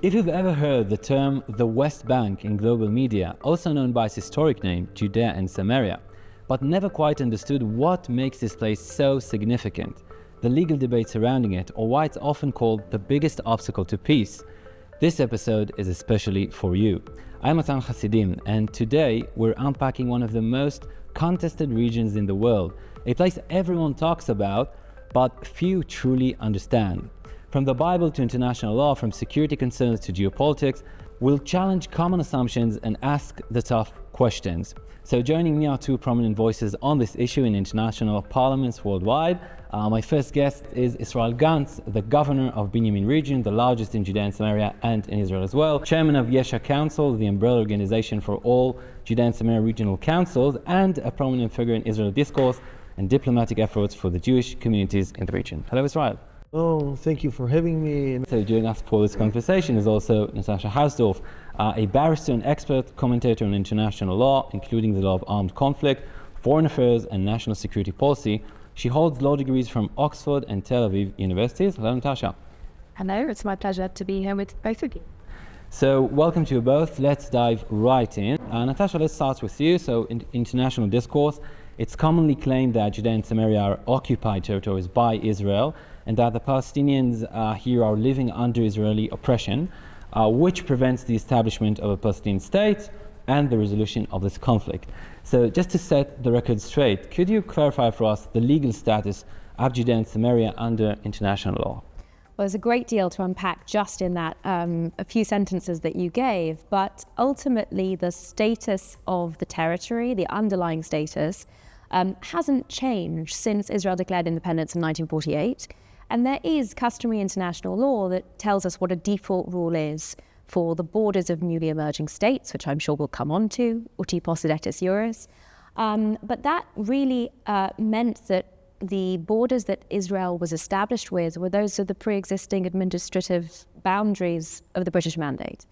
If you've ever heard the term the West Bank in global media, also known by its historic name, Judea and Samaria, but never quite understood what makes this place so significant, the legal debate surrounding it, or why it's often called the biggest obstacle to peace, this episode is especially for you. I'm Matan Hasidim, and today we're unpacking one of the most contested regions in the world, a place everyone talks about, but few truly understand. From the Bible to international law, from security concerns to geopolitics, we'll challenge common assumptions and ask the tough questions. So joining me are two prominent voices on this issue in international parliaments worldwide. My first guest is Yisrael Ganz, the governor of Binyamin Region, the largest in Judea and Samaria and in Israel as well, chairman of Yesha Council, the umbrella organization for all Judea and Samaria regional councils, and a prominent figure in Israel discourse and diplomatic efforts for the Jewish communities in the region. Hello, Israel. Oh, thank you for having me. So joining us for this conversation is also Natasha Hausdorff, a barrister and expert commentator on international law, including the law of armed conflict, foreign affairs and national security policy. She holds law degrees from Oxford and Tel Aviv universities. Hello, Natasha. Hello, it's my pleasure to be here with both of you. So welcome to you both. Let's dive right in. Natasha, let's start with you. So in international discourse, it's commonly claimed that Judea and Samaria are occupied territories by Israel, and that the Palestinians here are living under Israeli oppression, which prevents the establishment of a Palestinian state and the resolution of this conflict. So just to set the record straight, could you clarify for us the legal status of Judea and Samaria under international law? Well, there's a great deal to unpack just in that a few sentences that you gave, but ultimately the status of the territory, the underlying status, hasn't changed since Israel declared independence in 1948. And there is customary international law that tells us what a default rule is for the borders of newly emerging states, which I'm sure we'll come on to, uti possidetis juris. But that really meant that the borders that Israel was established with were those of the pre-existing administrative boundaries of the British Mandate.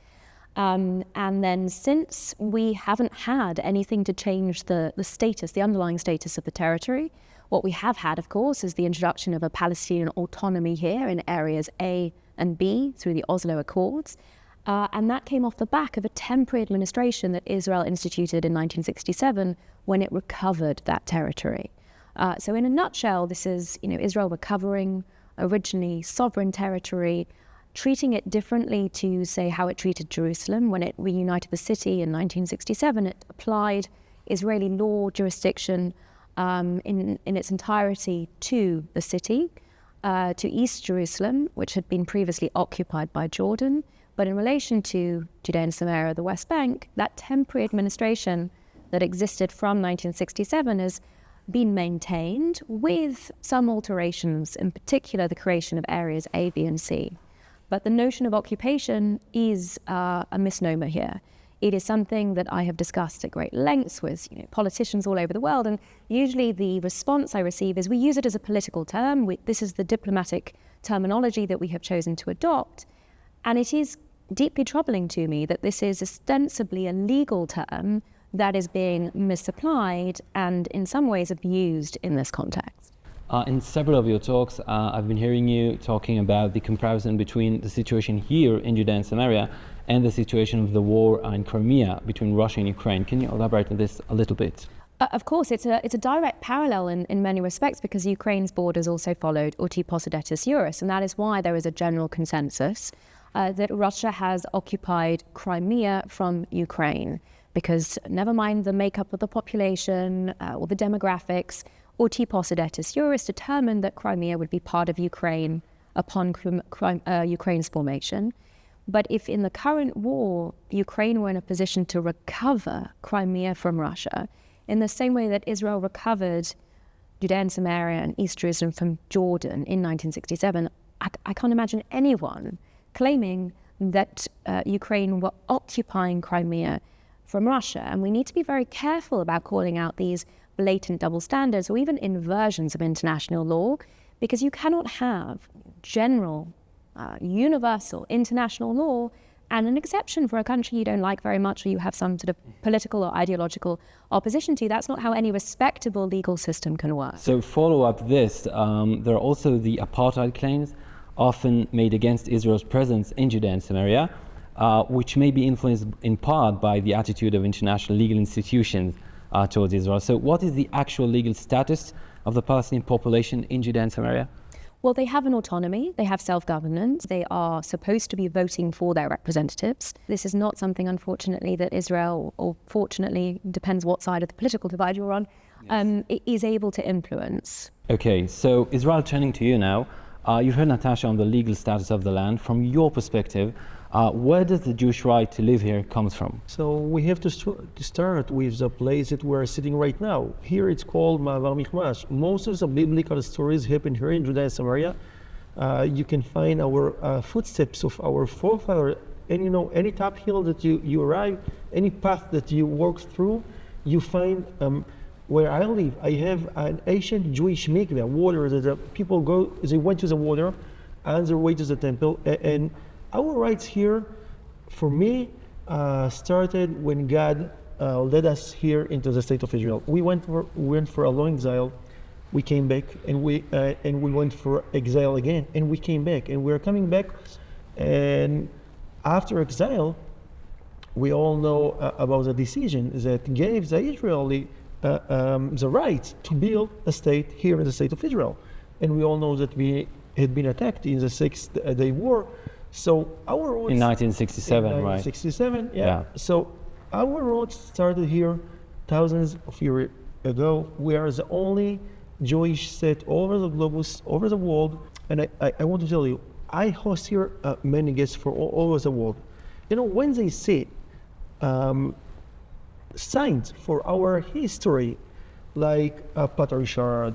And then since we haven't had anything to change the status, the underlying status of the territory, what we have had, of course, is the introduction of a Palestinian autonomy here in areas A and B through the Oslo Accords. And that came off the back of a temporary administration that Israel instituted in 1967 when it recovered that territory. So in a nutshell, this is Israel recovering originally sovereign territory, treating it differently to, say, how it treated Jerusalem. When it reunited the city in 1967, it applied Israeli law jurisdiction in its entirety to the city, to East Jerusalem, which had been previously occupied by Jordan. But in relation to Judea and Samaria, the West Bank, that temporary administration that existed from 1967 has been maintained with some alterations, in particular the creation of areas A, B, and C. But the notion of occupation is a misnomer here. It is something that I have discussed at great lengths with politicians all over the world, and usually the response I receive is we use it as a political term. This is the diplomatic terminology that we have chosen to adopt, and it is deeply troubling to me that this is ostensibly a legal term that is being misapplied and in some ways abused in this context. In several of your talks, I've been hearing you talking about the comparison between the situation here in Judea and Samaria and the situation of the war in Crimea between Russia and Ukraine. Can you elaborate on this a little bit? Of course, it's a direct parallel in many respects because Ukraine's borders also followed uti possidetis juris, and that is why there is a general consensus that Russia has occupied Crimea from Ukraine, because never mind the makeup of the population or the demographics, uti possidetis juris determined that Crimea would be part of Ukraine upon Ukraine's formation. But if in the current war, Ukraine were in a position to recover Crimea from Russia, in the same way that Israel recovered Judea and Samaria and East Jerusalem from Jordan in 1967, I can't imagine anyone claiming that Ukraine were occupying Crimea from Russia. And we need to be very careful about calling out these blatant double standards or even inversions of international law, because you cannot have general universal international law and an exception for a country you don't like very much or you have some sort of political or ideological opposition to. That's not how any respectable legal system can work. So follow up this, there are also the apartheid claims often made against Israel's presence in Judea and Samaria, which may be influenced in part by the attitude of international legal institutions towards Israel. So what is the actual legal status of the Palestinian population in Judea and Samaria? Well, they have an autonomy, they have self-governance, they are supposed to be voting for their representatives. This is not something, unfortunately, that Israel, or fortunately, depends what side of the political divide you're on, it is able to influence. Okay, so Israel, turning to you now, you heard Natasha on the legal status of the land. From your perspective, where does the Jewish right to live here comes from? So we have to start with the place that we're sitting right now. Here it's called Ma'avar Michmash. Most of the biblical stories happen here in Judea and Samaria. You can find our footsteps of our forefathers, and you know, any top hill that you arrive, any path that you walk through, you find where I live. I have an ancient Jewish mikveh, water that the people go, they went to the water on their way to the temple, and our rights here, for me, started when God led us here into the state of Israel. We went for a long exile, we came back, and we went for exile again, and we came back, and we're coming back. And after exile, we all know about the decision that gave the Israeli the right to build a state here in the state of Israel. And we all know that we had been attacked in the Six-Day War. So our roots In 1967, in right? 1967, yeah. So our roots started here thousands of years ago. We are the only Jewish state over the globus, over the world. And I want to tell you, I host here many guests from all over the world. You know, when they see signs for our history, like Pater Richard,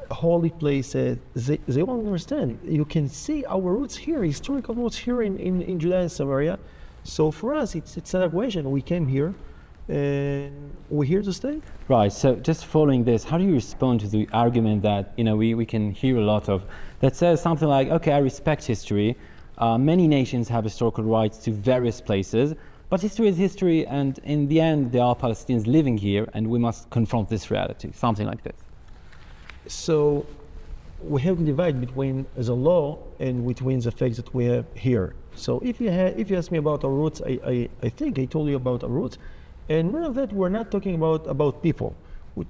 holy places, they will understand. You can see our roots here, historical roots here in Judea and Samaria. So for us, it's an equation. We came here and we're here to stay. Right, so just following this, how do you respond to the argument that, you know, we can hear a lot of, that says something like, okay, I respect history. Many nations have historical rights to various places, but history is history, and in the end, there are Palestinians living here, and we must confront this reality, something like this. So we have to divide between the law and between the facts that we have here. So if you ask me about our roots, I think I told you about our roots, and more of that, we're not talking about people.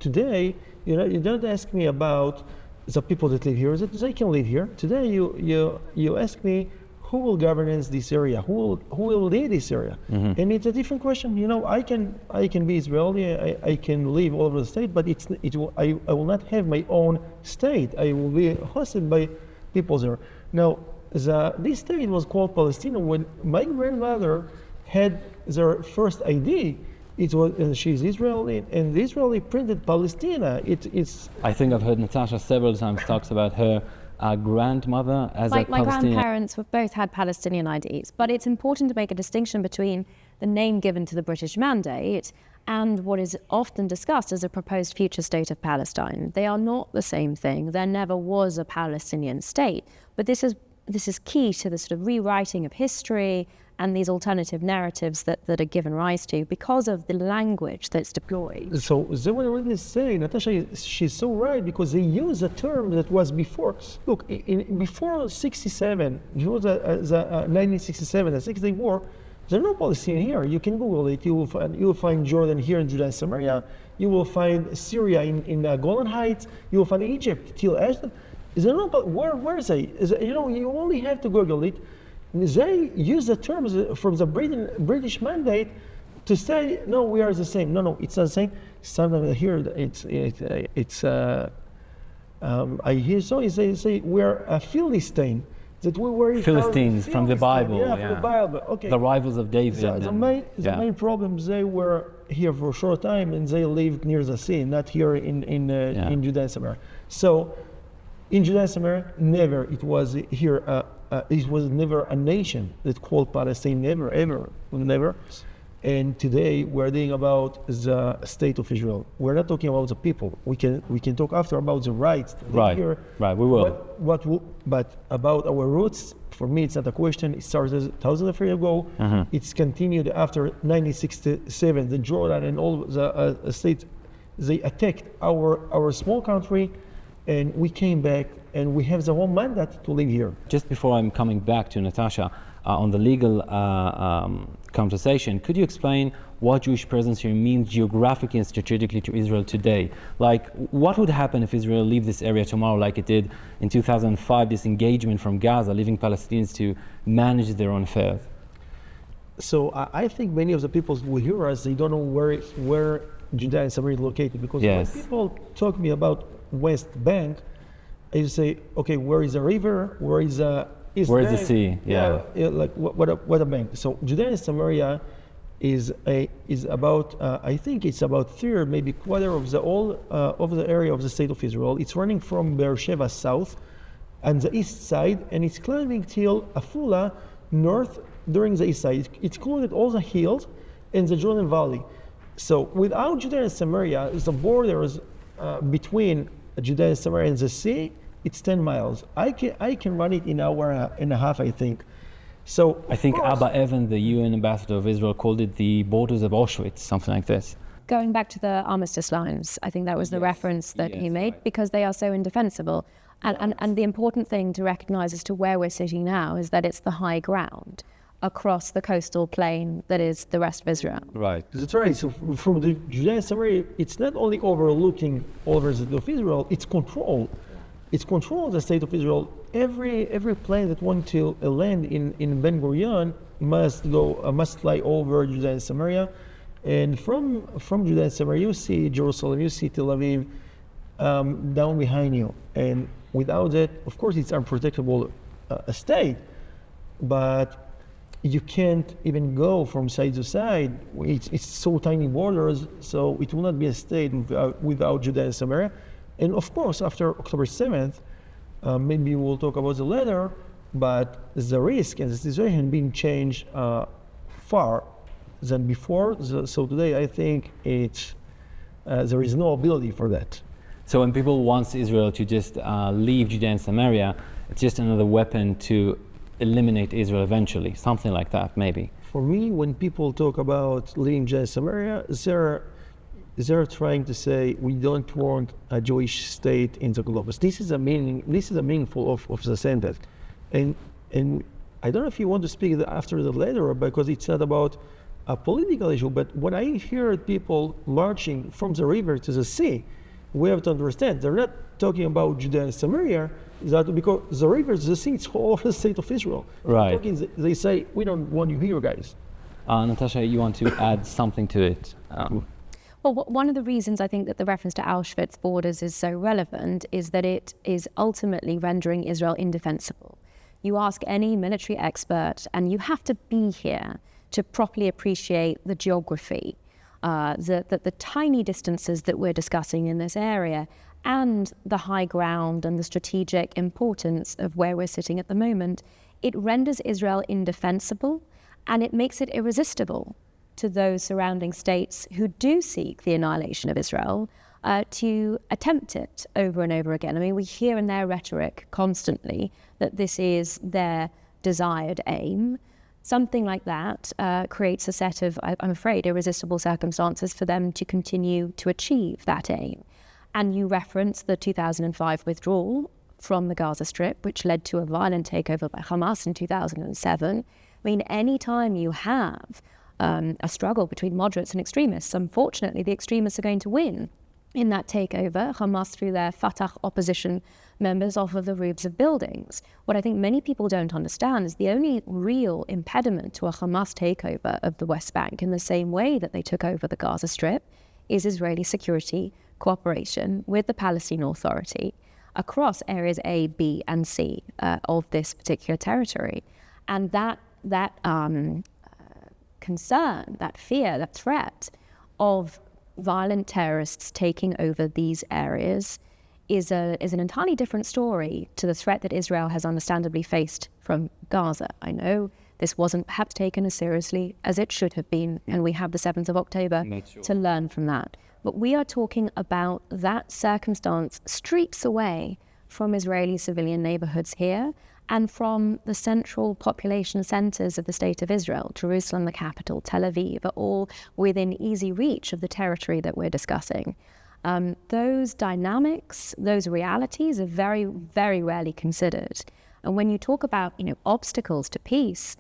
Today, you know, you don't ask me about the people that live here, that they can live here. Today, you ask me who will govern this area, who will lead this area, and it's a different question. You know, I can be Israeli, I can live all over the state, but I will not have my own state. I will be hosted by people there. Now, this state was called Palestine when my grandmother had their first ID. It was she's Israeli, and the Israeli printed Palestina. It's. I think I've heard Natasha several times talks about her grandmother as a My Palestinian. grandparents have both had Palestinian IDs, but it's important to make a distinction between the name given to the British Mandate and what is often discussed as a proposed future state of Palestine. They are not the same thing. There never was a Palestinian state, but this is key to the sort of rewriting of history and these alternative narratives that are given rise to because of the language that's deployed. So they were really saying, Natasha, she's so right, because they use a term that was before. Look, before 67, before the 1967, the Six-Day War, there's no Palestine here. You can Google it. You will find Jordan here in Judea and Samaria. You will find Syria in Golan Heights. You will find Egypt till Ashdod. Is there no? Where is they? You know, you only have to Google it. They use the terms from the British Mandate to say, no, we are the same. No, it's not the same. Sometimes I hear I hear so they say we're a Philistine, that we were Philistines from the Bible. Yeah, from the Bible. Okay. The rivals of David. The main problem, they were here for a short time and they lived near the sea, not here in Judea and Samaria. So in Judea and Samaria, never it was here. It was never a nation that called Palestine. Never, ever, never. And today we're talking about the state of Israel. We're not talking about the people. We can talk after about the rights. Right. Right. We will. But about our roots, for me, it's not a question. It started thousands of years ago. It's continued after 1967. The Jordan and all the states, they attacked our small country, and we came back and we have the whole mandate to live here. Just before I'm coming back to Natasha, on the legal conversation, could you explain what Jewish presence here means geographically and strategically to Israel today? Like, what would happen if Israel leave this area tomorrow, like it did in 2005, this engagement from Gaza, leaving Palestinians to manage their own affairs? So I think many of the people who hear us, they don't know where Judea and Samaria is located, because Yes. when people talk to me about West Bank, I say, okay, where is the river? Where is the East Where is Bank? the sea? Yeah. Like what a bank. So Judea and Samaria is about I think it's about third, maybe quarter of the area of the state of Israel. It's running from Beersheba south and the east side, and it's climbing till Afula north during the east side. It's included all the hills in the Jordan Valley. So without Judea and Samaria, the borders between Judea and Samaria and the sea, it's 10 miles. I can run it in an hour and a half, I think. So I think Abba Evan, the UN ambassador of Israel, called it the borders of Auschwitz, something like this. Going back to the armistice lines, I think that was the reference that he made, right. because they are so indefensible. And the important thing to recognize as to where we're sitting now is that it's the high ground across the coastal plain that is the rest of Israel. Right. that's right. So from the Judea and Samaria, it's not only overlooking all over the state of Israel, it's control. It's control of the state of Israel. Every plane that wants to land in Ben Gurion must fly over Judea and Samaria, and from Judea and Samaria you see Jerusalem, you see Tel Aviv down behind you, and without that, of course, it's unprotectable state, but you can't even go from side to side. It's so tiny borders, so it will not be a state without Judea and Samaria. And of course, after October 7th, maybe we'll talk about the later, but the risk and the situation being changed far than before. So today, I think there is no ability for that. So when people want Israel to just leave Judea and Samaria, it's just another weapon to eliminate Israel eventually, something like that, maybe. For me, when people talk about leaving Judea and Samaria, they're trying to say we don't want a Jewish state in the globus. This is a meaningful of the sentence, and I don't know if you want to speak after the later, because it's not about a political issue. But when I hear people marching from the river to the sea, we have to understand they're not talking about Judea and Samaria. That because the river, the sea, it's all of the state of Israel. Right. They say we don't want you here, guys. Natasha, you want to add something to it? Well, one of the reasons I think that the reference to Auschwitz borders is so relevant is that it is ultimately rendering Israel indefensible. You ask any military expert, and you have to be here to properly appreciate the geography, the tiny distances that we're discussing in this area, and the high ground and the strategic importance of where we're sitting at the moment. It renders Israel indefensible, and it makes it irresistible to those surrounding states who do seek the annihilation of Israel to attempt it over and over again. I mean, we hear in their rhetoric constantly that this is their desired aim. Something like that creates a set of, I'm afraid, irresistible circumstances for them to continue to achieve that aim. And you reference the 2005 withdrawal from the Gaza Strip, which led to a violent takeover by Hamas in 2007. I mean, any time you have a struggle between moderates and extremists, unfortunately, the extremists are going to win in that takeover. Hamas threw their Fatah opposition members off of the roofs of buildings. What I think many people don't understand is the only real impediment to a Hamas takeover of the West Bank, in the same way that they took over the Gaza Strip, is Israeli security cooperation with the Palestinian Authority across areas A, B, and C of this particular territory. And that concern, that fear, that threat of violent terrorists taking over these areas is an entirely different story to the threat that Israel has understandably faced from Gaza. I know this wasn't perhaps taken as seriously as it should have been, and we have the 7th of October to learn from that. But we are talking about that circumstance streets away from Israeli civilian neighborhoods here, and from the central population centers of the state of Israel. Jerusalem, the capital, Tel Aviv, are all within easy reach of the territory that we're discussing. those dynamics, those realities are very, very rarely considered. And when you talk about, obstacles to peace,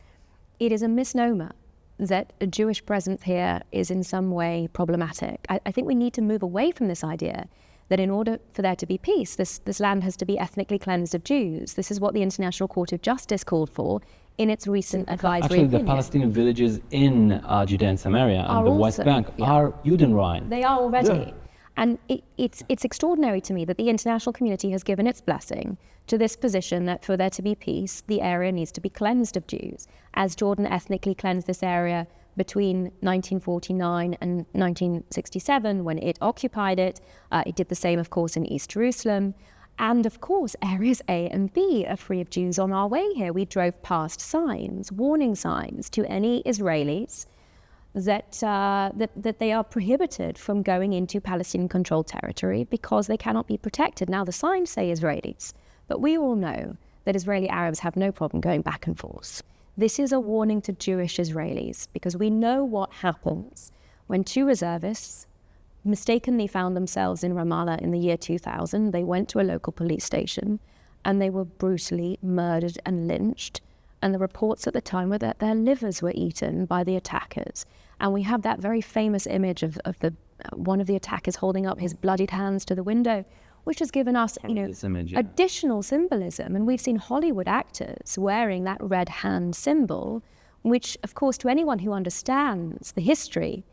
it is a misnomer that a Jewish presence here is in some way problematic. I think we need to move away from this idea that in order for there to be peace, this land has to be ethnically cleansed of Jews. This is what the International Court of Justice called for in its recent advisory opinion. Actually, the Palestinian villages in Judea and Samaria and the West Bank are Judenrein. They are already. Yeah. And it's extraordinary to me that the international community has given its blessing to this position that for there to be peace, the area needs to be cleansed of Jews, as Jordan ethnically cleansed this area between 1949 and 1967 when it occupied it. It did the same, of course, in East Jerusalem. And of course, areas A and B are free of Jews on our way here. We drove past signs, warning signs to any Israelis that they are prohibited from going into Palestinian-controlled territory because they cannot be protected. Now, the signs say Israelis, but we all know that Israeli Arabs have no problem going back and forth. This is a warning to Jewish Israelis because we know what happens when two reservists mistakenly found themselves in Ramallah in the year 2000. They went to a local police station and they were brutally murdered and lynched. And the reports at the time were that their livers were eaten by the attackers. And we have that very famous image of one of the attackers holding up his bloodied hands to the window, which has given us, additional symbolism. And we've seen Hollywood actors wearing that red hand symbol, which, of course, to anyone who understands the history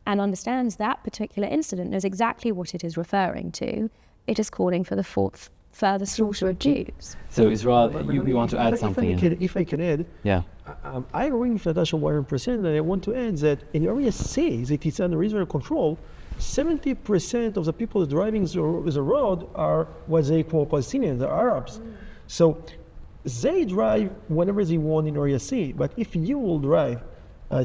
and understands that particular incident knows exactly what it is referring to. It is calling for the further slaughter of Jews. So, Israel, you want to add something? If I can add, yeah. I agree with Natasha 100%, and I want to add that in area C, that it's under Israel control, 70% of the people driving the road are what they call Palestinians, the Arabs. So they drive whenever they want in area C, but if you will drive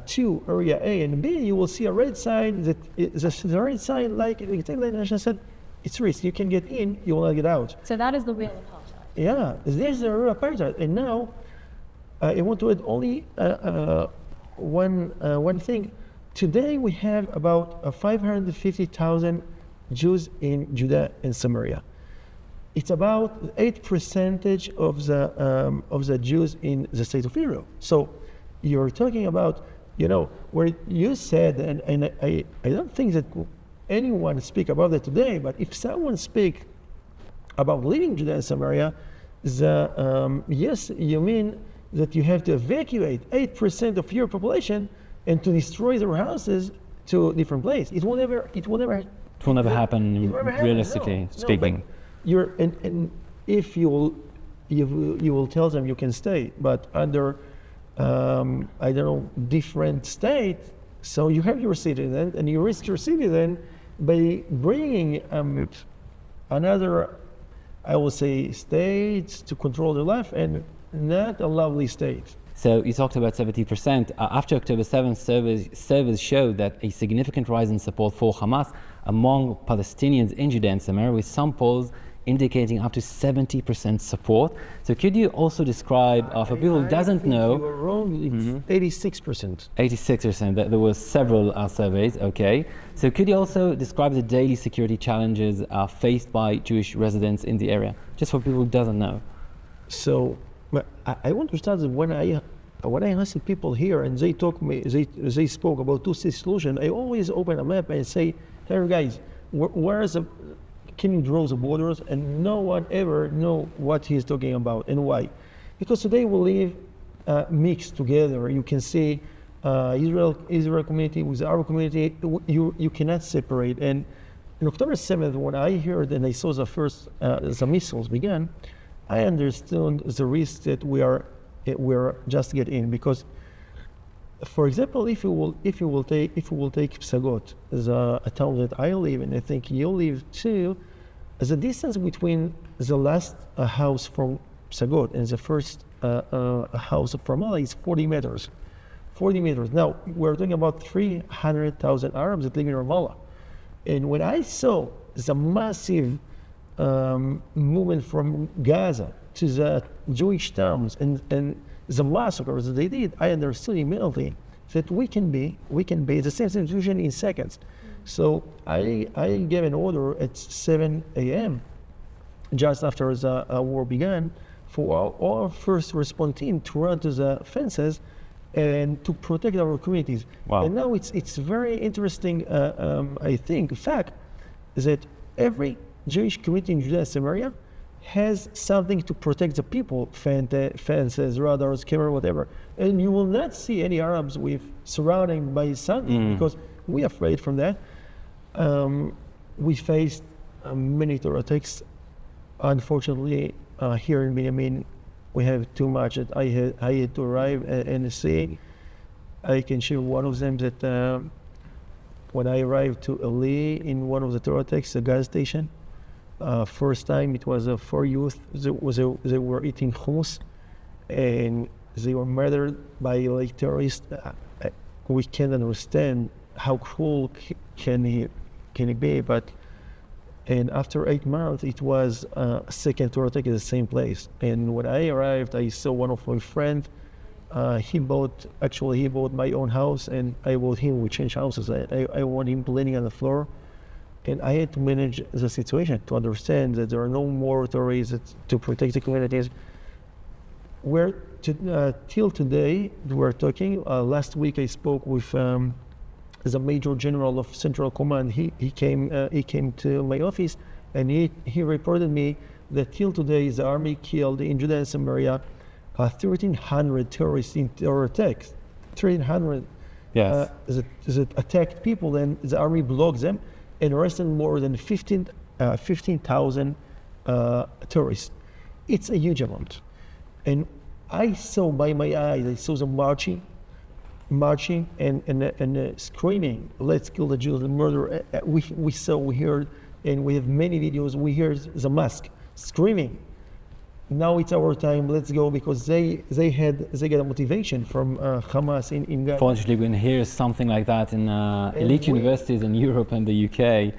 to area A and B, you will see a red sign that the red sign, like Natasha said, it's risk. You can get in, you will not get out. So that is the real apartheid. Yeah, there's the real apartheid. And now, I want to add only one thing. Today we have about 550,000 Jews in Judea and Samaria. It's about 8% of the Jews in the state of Israel. So you're talking about, where you said, and I don't think that anyone speak about that today, but if someone speak about leaving Judea and Samaria, yes, you mean that you have to evacuate 8% of your population and to destroy their houses to a different place. It will never happen, realistically speaking. No, and if you will tell them you can stay, but under different state, so you have your citizen and you risk your citizen by bringing another, I will say, states to control their life, and not a lovely state. So you talked about 70%. After October 7th, surveys showed that a significant rise in support for Hamas among Palestinians in Judea and Samaria, with some polls indicating up to 70% support. So could you also describe, for people who doesn't know... You were wrong, it's 86%. 86%, there were several surveys, okay. So could you also describe the daily security challenges faced by Jewish residents in the area, just for people who doesn't know? So, I want to start when I ask people here and they they spoke about TwoState Solution, I always open a map and say, hey guys, can you draw the borders? And no one ever know what he's talking about and why. Because today we live mixed together. You can see Israel community with the Arab community, you cannot separate. And on October 7th, when I heard and I saw the first the missiles began, I understood the risk that we're just get in, because, for example, if you will take Psagot, a town that I live in, I think you live too, the distance between the last house from Psagot and the first house from Ramallah is 40 meters. 40 meters. Now we're talking about 300,000 Arabs that live in Ramallah, and when I saw the massive movement from Gaza to the Jewish towns and the massacres that they did, I understood immediately that we can be the same situation in seconds. So I gave an order at 7 a.m. just after the war began for our first response team to run to the fences and to protect our communities. Wow. And now it's very interesting, I think, fact that every Jewish community in Judea and Samaria has something to protect the people, fences, radars, camera, whatever. And you will not see any Arabs with surrounding by something because we're afraid from that. We faced many terror attacks. Unfortunately, here in Binyamin, we have too much that I had to arrive and see. I can share one of them that when I arrived to Ali in one of the terror attacks, the gas station, first time it was 4 youth. They were eating hummus, and they were murdered by like terrorists. We can't understand how cruel can it be, but. And after 8 months, it was a second terror attack in the same place. And when I arrived, I saw one of my friends. He bought my own house, and I bought him. We changed houses. I want him bleeding on the floor. And I had to manage the situation to understand that there are no more terrorists to protect the communities. Till today, we're talking. Last week, I spoke with the Major General of Central Command. He came to my office, and he reported me that till today the army killed in Judea and Samaria 1,300 terrorists in terror attacks. 1,300 Yes. that attacked people, and the army blocked them and arrested more than 15,000 terrorists. It's a huge amount. And I saw by my eyes, I saw them marching and screaming, "Let's kill the Jews, the murder." We saw, we heard, and we have many videos. We hear the mosque screaming. Now it's our time. Let's go, because they get a motivation from Hamas in Gaza. Fortunately, we can hear something like that in elite universities in Europe and the UK.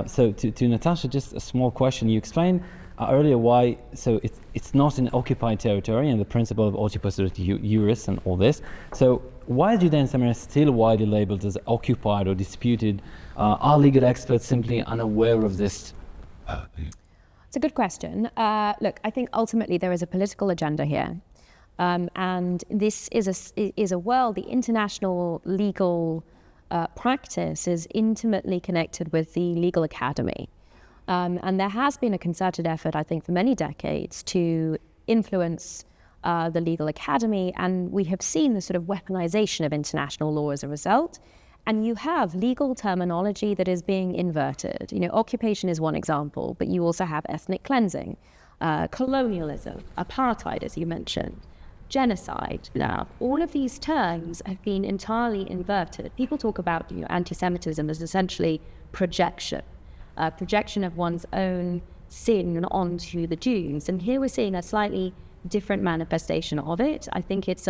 So to Natasha, just a small question. You explained earlier why, so it's not an occupied territory and the principle of occupus iuris and all this. So why is Judea and Samaria still widely labeled as occupied or disputed? Are legal experts simply unaware of this? It's a good question. Look, I think ultimately there is a political agenda here. And this is a world, the international legal practice is intimately connected with the legal academy. And there has been a concerted effort, I think, for many decades to influence the legal academy, and we have seen the sort of weaponization of international law as a result. And you have legal terminology that is being inverted. You know, occupation is one example, but you also have ethnic cleansing, colonialism, apartheid, as you mentioned, genocide. Now, all of these terms have been entirely inverted. People talk about, you know, anti-Semitism as essentially projection of one's own sin onto the Jews. And here we're seeing a slightly different manifestation of it. I think it's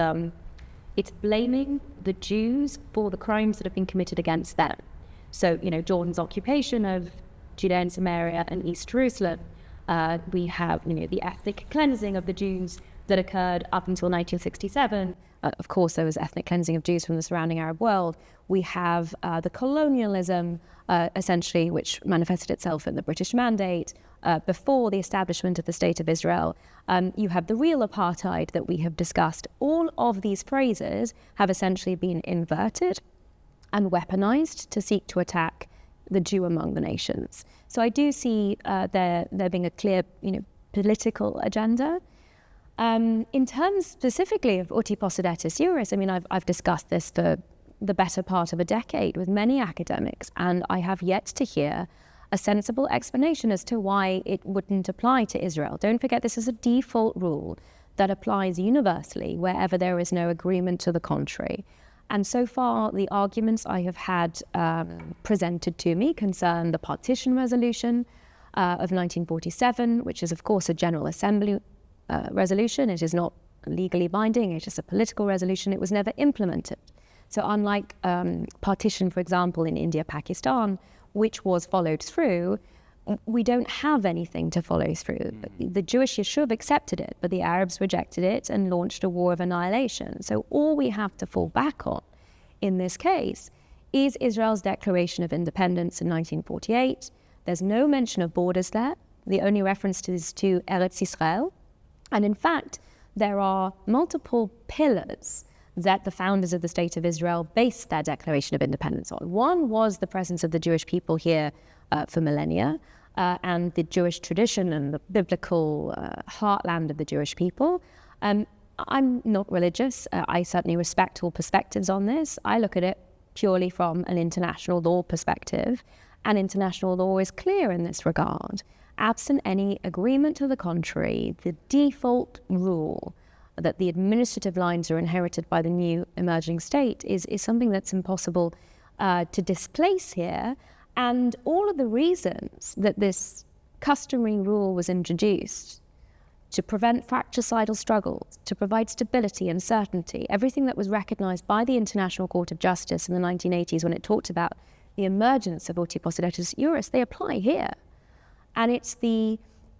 blaming the Jews for the crimes that have been committed against them. So, you know, Jordan's occupation of Judea and Samaria and East Jerusalem. We have, you know, the ethnic cleansing of the Jews that occurred up until 1967. Of course, there was ethnic cleansing of Jews from the surrounding Arab world. We have the colonialism, essentially, which manifested itself in the British Mandate before the establishment of the State of Israel. You have the real apartheid that we have discussed. All of these phrases have essentially been inverted and weaponized to seek to attack the Jew among the nations. So I do see there being a clear, you know, political agenda. In terms specifically of uti possidetis iuris, I mean, I've discussed this for the better part of a decade with many academics, and I have yet to hear a sensible explanation as to why it wouldn't apply to Israel. Don't forget, this is a default rule that applies universally wherever there is no agreement to the contrary. And so far, the arguments I have had presented to me concern the partition resolution of 1947, which is, of course, a General Assembly resolution. It is not legally binding. It is a political resolution. It was never implemented. So unlike partition, for example, in India, Pakistan, which was followed through, we don't have anything to follow through. The Jewish Yishuv accepted it, but the Arabs rejected it and launched a war of annihilation. So all we have to fall back on in this case is Israel's declaration of independence in 1948. There's no mention of borders there. The only reference is to Eretz Yisrael. And in fact, there are multiple pillars that the founders of the State of Israel based their Declaration of Independence on. One was the presence of the Jewish people here for millennia, and the Jewish tradition and the biblical heartland of the Jewish people. I'm not religious. I certainly respect all perspectives on this. I look at it purely from an international law perspective, and international law is clear in this regard. Absent any agreement to the contrary, the default rule that the administrative lines are inherited by the new emerging state is something that's impossible to displace here. And all of the reasons that this customary rule was introduced to prevent fratricidal struggles, to provide stability and certainty, everything that was recognized by the International Court of Justice in the 1980s when it talked about the emergence of uti possidetis juris, they apply here. And it's the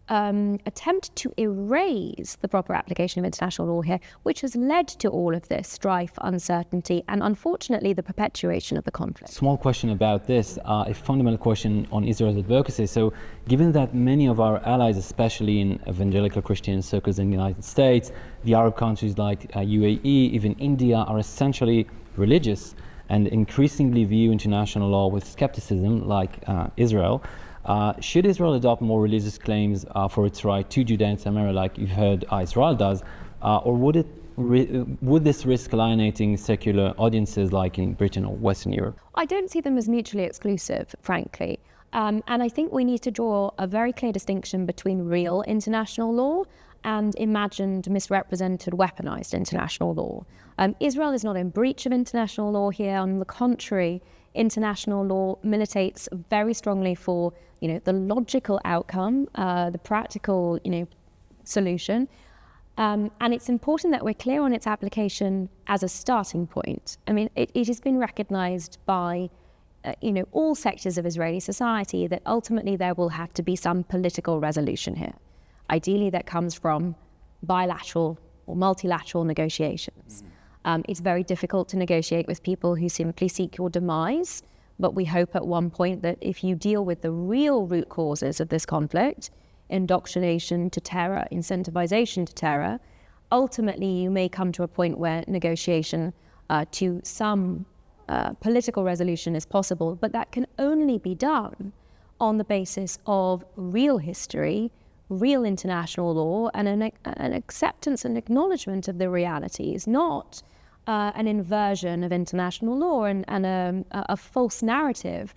attempt to erase the proper application of international law here, which has led to all of this strife, uncertainty, and unfortunately the perpetuation of the conflict. Small question about this, a fundamental question on Israel's advocacy. So given that many of our allies, especially in evangelical Christian circles in the United States, the Arab countries like UAE, even India, are essentially religious and increasingly view international law with skepticism like Israel, should Israel adopt more religious claims for its right to Judea and Samaria, like you've heard Israel does, or would this risk alienating secular audiences like in Britain or Western Europe? I don't see them as mutually exclusive, frankly. And I think we need to draw a very clear distinction between real international law and imagined, misrepresented, weaponized international law. Israel is not in breach of international law here. On the contrary, international law militates very strongly for, the logical outcome, the practical, solution. And it's important that we're clear on its application as a starting point. I mean, it has been recognized by, all sectors of Israeli society that ultimately there will have to be some political resolution here. Ideally, that comes from bilateral or multilateral negotiations. It's very difficult to negotiate with people who simply seek your demise, but we hope at one point that if you deal with the real root causes of this conflict, indoctrination to terror, incentivization to terror, ultimately you may come to a point where negotiation to some political resolution is possible, but that can only be done on the basis of real history, real international law, and an acceptance and acknowledgement of the realities, not an inversion of international law and a false narrative,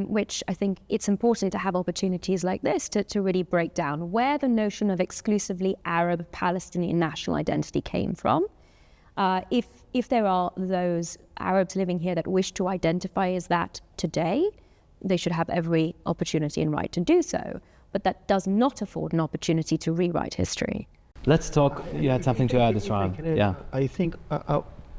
which I think it's important to have opportunities like this to really break down where the notion of exclusively Arab Palestinian national identity came from. If there are those Arabs living here that wish to identify as that today, they should have every opportunity and right to do so. But that does not afford an opportunity to rewrite history. Let's talk. You had something to add, Israel. Yeah. I think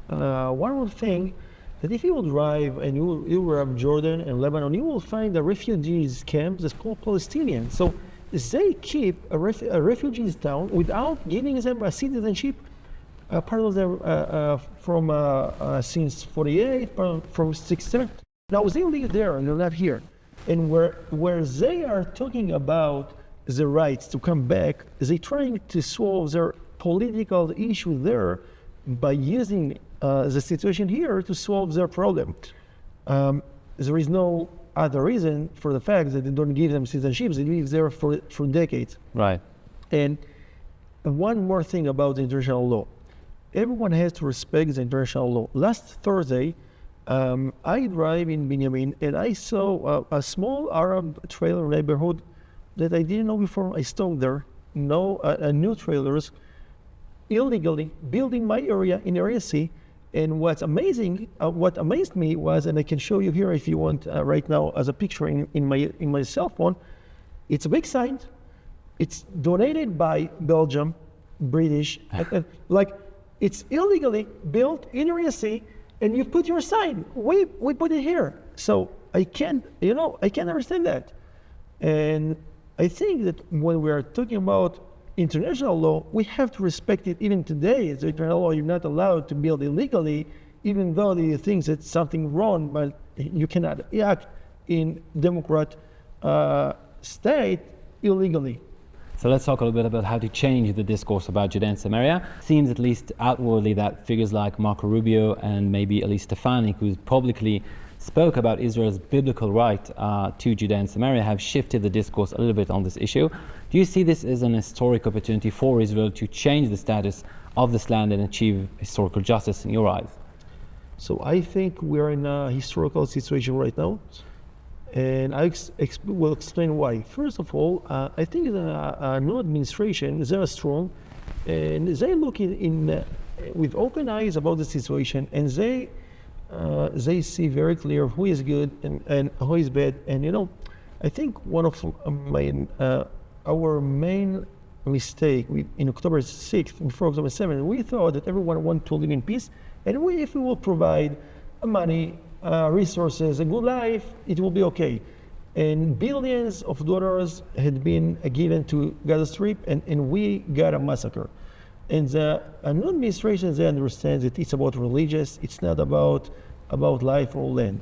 one more thing, that if you will drive and you will have Jordan and Lebanon, you will find a refugees camp that's called Palestinians. So they keep a refugees down without giving them a citizenship, part of their from since 48, from 67. Now they live there and they're not here. And where they are talking about the rights to come back, they're trying to solve their political issue there by using the situation here to solve their problem. There is no other reason for the fact that they don't give them citizenship. They live there for decades. Right. And one more thing about the international law. Everyone has to respect the international law. Last Thursday, I drive in Binyamin and I saw a small Arab trailer neighborhood that I didn't know before. I stopped there, new trailers, illegally building my area in Area C. And what amazed me was, and I can show you here if you want right now as a picture in my cell phone, it's a big sign. It's donated by Belgium, British, like it's illegally built in Area C. And you put your sign, we put it here. So I can't understand that. And I think that when we are talking about international law, we have to respect it even today. As international law, you're not allowed to build illegally even though they think that something wrong, but you cannot act in Democrat state illegally. So let's talk a little bit about how to change the discourse about Judea and Samaria. Seems at least outwardly that figures like Marco Rubio and maybe Elise Stefanik, who publicly spoke about Israel's biblical right to Judea and Samaria, have shifted the discourse a little bit on this issue. Do you see this as an historic opportunity for Israel to change the status of this land and achieve historical justice in your eyes? So I think we're in a historical situation right now. And I will explain why. First of all, I think the new administration, they are strong, and they look in with open eyes about the situation, and they see very clear who is good and who is bad. And I think one of our main mistake in October 6th, before October 7th, we thought that everyone wanted to live in peace, and if we will provide money, resources, a good life, it will be okay. And billions of dollars had been given to Gaza Strip, and we got a massacre. And the new administration, they understand that it's about religious, it's not about life or land.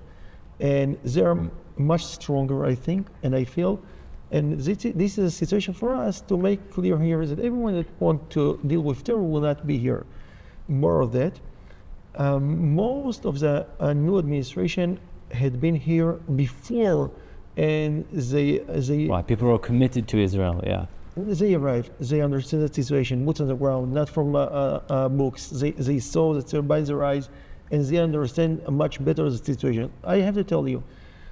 And they're much stronger, I think, and I feel. And this is a situation for us to make clear here is that everyone that wants to deal with terror will not be here. More of that. Most of the new administration had been here before, and they right, people are committed to Israel, yeah. They arrived, they understood the situation, boots on the ground, not from books. They saw that by their eyes, and they understand much better the situation. I have to tell you,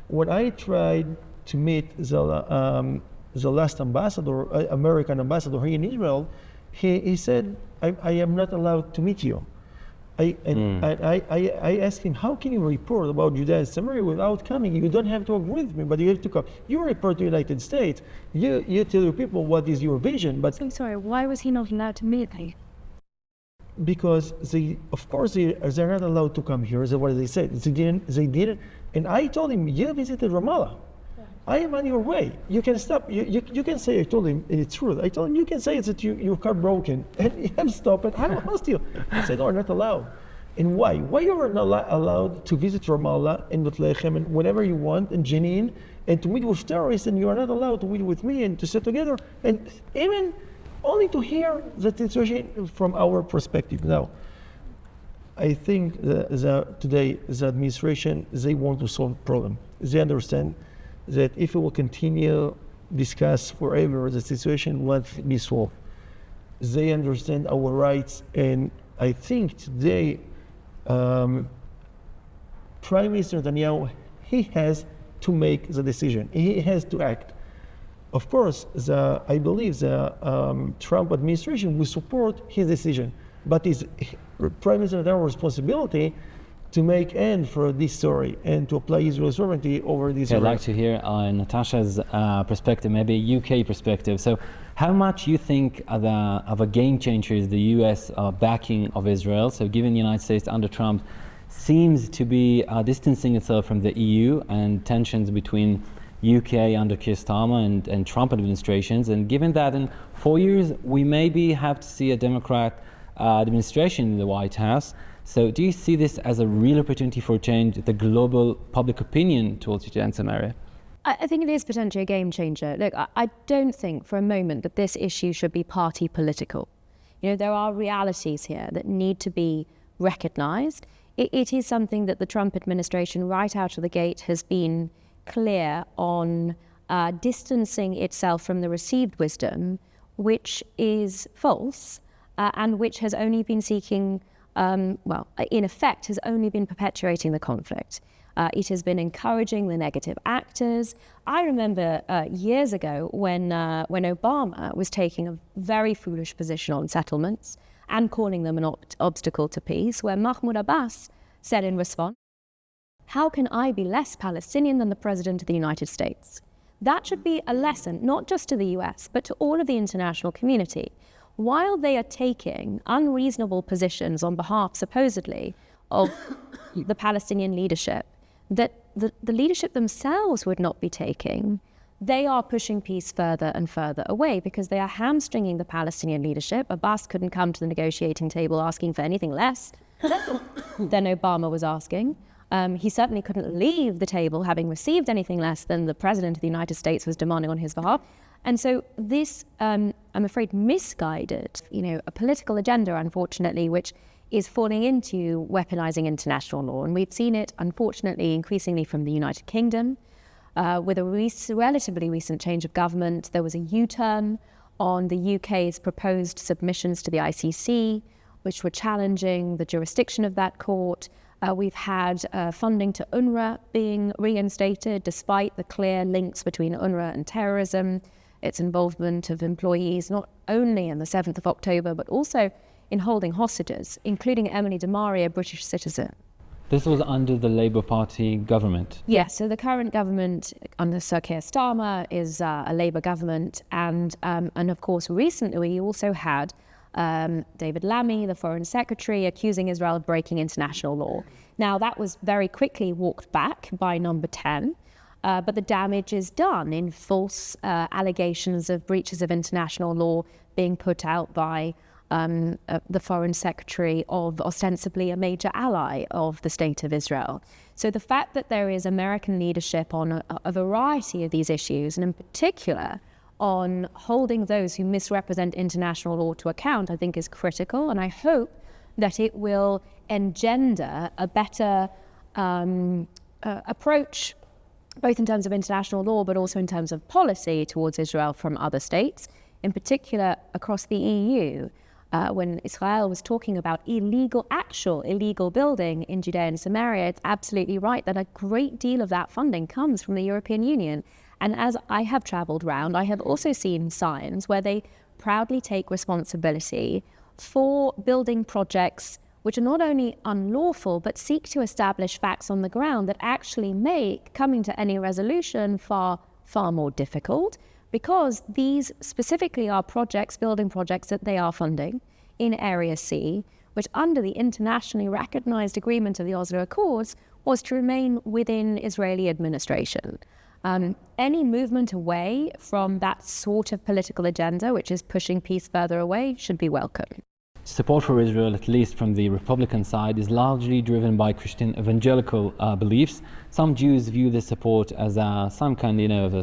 when I tried to meet the last ambassador, American ambassador here in Israel, he said, I am not allowed to meet you. I asked him, how can you report about Judea and Samaria without coming? You don't have to agree with me, but you have to come. You report to the United States. You tell your people what is your vision. But I'm sorry, why was he not allowed to meet me? Because they're not allowed to come here. That's what they said. They didn't. And I told him, you visited Ramallah. I am on your way. You can stop. You can say, I told him, it's true. I told him, you can say that your car broken. And he had stopped it. I will ask you. He said, no, not allowed. And why? Why you are not allowed to visit Ramallah and Bethlehem and whenever you want, and Jenin, and to meet with terrorists, and you are not allowed to meet with me and to sit together, and even only to hear the situation from our perspective. Now, I think today the administration, they want to solve the problem. They understand that if we will continue discuss forever, the situation won't be solved. They understand our rights, and I think today, Prime Minister Netanyahu, he has to make the decision. He has to act. Of course, I believe the Trump administration will support his decision, but it's Prime Minister Netanyahu's responsibility to make end for this story and to apply Israel's sovereignty over this. I'd like to hear Natasha's perspective, maybe a UK perspective. So how much you think of a game changer is the US backing of Israel? So given the United States under Trump seems to be distancing itself from the EU and tensions between UK under Keir Starmer and Trump administrations, and given that in 4 years we maybe have to see a Democrat administration in the White House. So do you see this as a real opportunity for change the global public opinion towards Judea and Samaria? I think it is potentially a game changer. Look, I don't think for a moment that this issue should be party political. There are realities here that need to be recognized. It is something that the Trump administration right out of the gate has been clear on distancing itself from the received wisdom, which is false and which has only been seeking in effect, has only been perpetuating the conflict. It has been encouraging the negative actors. I remember years ago when Obama was taking a very foolish position on settlements and calling them an obstacle to peace, where Mahmoud Abbas said in response, "How can I be less Palestinian than the President of the United States?" That should be a lesson, not just to the US, but to all of the international community. While they are taking unreasonable positions on behalf, supposedly, of the Palestinian leadership, that the leadership themselves would not be taking, they are pushing peace further and further away because they are hamstringing the Palestinian leadership. Abbas couldn't come to the negotiating table asking for anything less than Obama was asking. He certainly couldn't leave the table having received anything less than the President of the United States was demanding on his behalf. And so this, I'm afraid, misguided, a political agenda, unfortunately, which is falling into weaponizing international law. And we've seen it, unfortunately, increasingly from the United Kingdom. With a relatively recent change of government, there was a U-turn on the UK's proposed submissions to the ICC, which were challenging the jurisdiction of that court. We've had funding to UNRWA being reinstated, despite the clear links between UNRWA and terrorism, its involvement of employees not only in the 7th of October, but also in holding hostages, including Emily de Maria, a British citizen. This was under the Labour Party government. Yes, so the current government under Sir Keir Starmer is a Labour government, and of course recently we also had David Lammy, the Foreign Secretary, accusing Israel of breaking international law. Now that was very quickly walked back by Number 10, but the damage is done in false allegations of breaches of international law being put out by the Foreign Secretary of ostensibly a major ally of the State of Israel. So the fact that there is American leadership on a variety of these issues, and in particular on holding those who misrepresent international law to account, I think is critical, and I hope that it will engender a better approach, both in terms of international law but also in terms of policy towards Israel from other states, in particular across the EU. When Israel was talking about actual illegal building in Judea and Samaria, it's absolutely right that a great deal of that funding comes from the European Union. And as I have traveled around, I have also seen signs where they proudly take responsibility for building projects which are not only unlawful, but seek to establish facts on the ground that actually make coming to any resolution far, far more difficult, because these specifically are building projects that they are funding in Area C, which under the internationally recognized agreement of the Oslo Accords was to remain within Israeli administration. Any movement away from that sort of political agenda, which is pushing peace further away, should be welcome. Support for Israel, at least from the Republican side, is largely driven by Christian evangelical beliefs. Some Jews view this support as some kind, of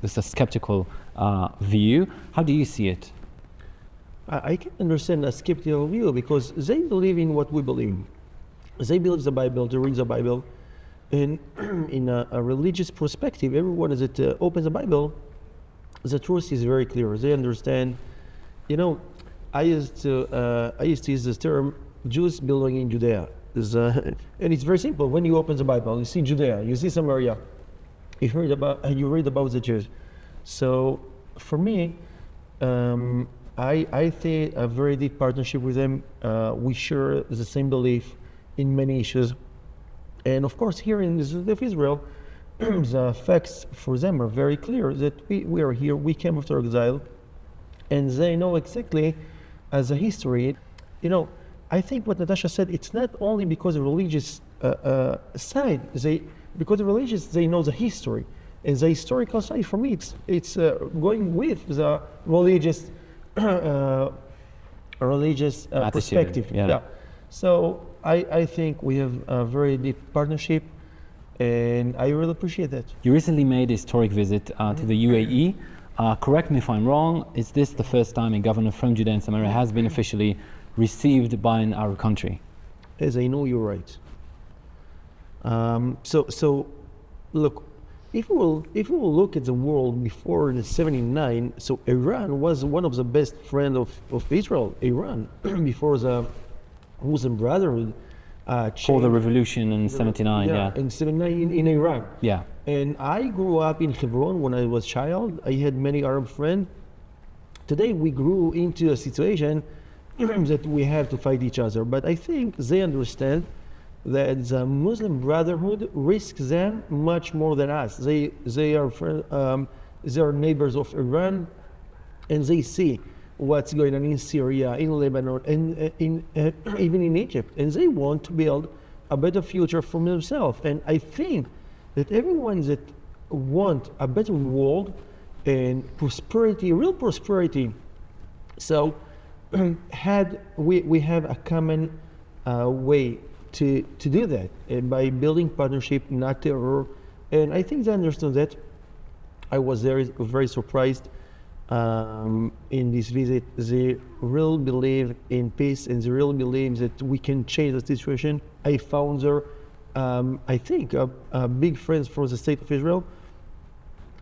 a skeptical view. How do you see it? I can understand a skeptical view because they believe in what we believe. They believe the Bible, they read the Bible. And in a religious perspective, everyone that opens the Bible, the truth is very clear. They understand, I used to use this term, Jews belonging in Judea. And it's very simple. When you open the Bible, you see Judea, you see Samaria, you read about the Jews. So for me, I think a very deep partnership with them. We share the same belief in many issues. And of course, here in the State of Israel, the facts for them are very clear that we are here, we came after exile, and they know exactly as a history. I think what Natasha said, it's not only because of religious side, because of religious, they know the history. And the historical side, for me, it's going with the religious perspective. Yeah. So I think we have a very deep partnership, and I really appreciate that. You recently made a historic visit to the UAE. Correct me if I'm wrong, is this the first time a governor from Judea and Samaria has been officially received by an Arab country? As I know, you're right. So look, if we will look at the world before the 79, so Iran was one of the best friends of Israel. Iran, before the Muslim Brotherhood for the revolution in 79, in 79 in Iran. Yeah. And I grew up in Hebron when I was a child. I had many Arab friends. Today we grew into a situation that we have to fight each other. But I think they understand that the Muslim Brotherhood risks them much more than us. They are neighbors of Iran, and they see what's going on in Syria, in Lebanon, and even in Egypt. And they want to build a better future for themselves. And I think that everyone that want a better world and prosperity, real prosperity, so we have a common way to do that, and by building partnership, not terror. And I think they understood that. I was very surprised in this visit. They really believe in peace, and they really believe that we can change the situation. I found there, I think, a big friends for the state of Israel.